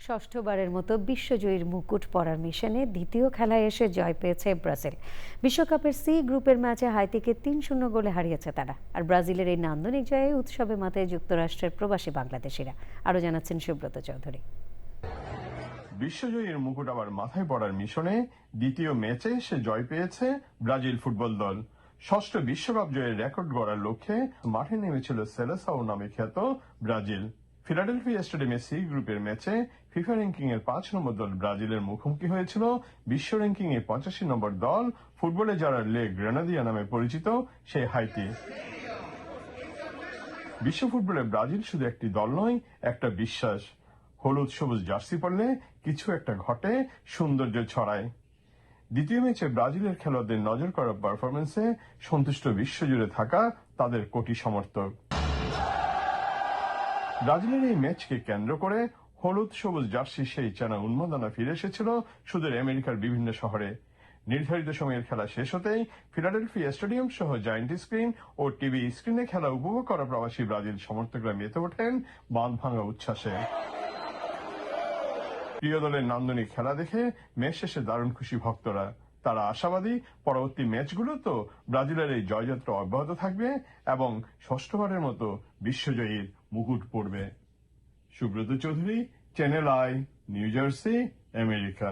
ষষ্ঠবারের মতো বিশ্বজয়ীর মুকুট পরার মিশনে দ্বিতীয় খেলায় এসে জয় পেয়েছে ব্রাজিল। বিশ্বকাপের সি গ্রুপের ম্যাচে হাইতিকে ৩-০ গোলে হারিয়েছে তারা। আর ব্রাজিলের এই নান্দনিক জয়ে উৎসবে মাতায় যুক্তরাষ্ট্রের প্রবাসী বাংলাদেশিরা। আরও জানাচ্ছেন সুব্রত চৌধুরী। বিশ্বজয়ীর মুকুট আবার মাথায় পড়ার মিশনে দ্বিতীয় ম্যাচে এসে জয় পেয়েছে ব্রাজিল ফুটবল দল। ষষ্ঠ বিশ্বকাপ জয়ের রেকর্ড গড়ার লক্ষ্যে মাঠে নেমেছিল সেলেসাও নামে খ্যাত ব্রাজিল। ফিলাডেলফিয়া স্টেডিয়ামে সি গ্রুপের ম্যাচে ফিফা র্যাঙ্কিং এর ৫ নম্বর দল ব্রাজিলের মুখোমুখি হয়েছিল বিশ্ব র্যাঙ্কিং এ ৮৫ নম্বর দল, ফুটবলে যারা লে গ্রেনাদিয়া নামে পরিচিত সেই হাইতি। বিশ্ব ফুটবলে ব্রাজিল শুধু একটি দল নয়, একটা বিশ্বাস। হলুদ সবুজ জার্সি পরলে কিছু একটা ঘটে, সৌন্দর্য ছড়ায়। দ্বিতীয় ম্যাচে ব্রাজিলের খেলোয়াড়দের নজর করা পারফরমেন্সে সন্তুষ্ট বিশ্বজুড়ে থাকা তাদের কোটি সমর্থক। ব্রাজিলের এই ম্যাচকে কেন্দ্র করে হলুদ সবুজ জার্সি সেই চেনা উন্মাদনা ফিরে এসেছিল সুদূর আমেরিকার বিভিন্ন শহরে। নির্ধারিত সময়ের খেলা শেষ হতেই ফিলাডেলফিয়া স্টেডিয়াম সহ জায়ান্ট স্ক্রিন ও টিভি স্ক্রিনে খেলা উপভোগ করা প্রবাসী ব্রাজিল সমর্থকরা মেতে ওঠেন বাঁধ ভাঙা উচ্ছ্বাসে। প্রিয় দলের নান্দনিক খেলা দেখে ম্যাচ শেষে দারুণ খুশি ভক্তরা। তারা আশাবাদী পরবর্তী ম্যাচগুলোতেও ব্রাজিলের এই জয়যাত্রা অব্যাহত থাকবে এবং ষষ্ঠবারের মতো বিশ্বজয়ীর মুকুট পড়বে। Subrata Chowdhury, channel I, new jersey, America.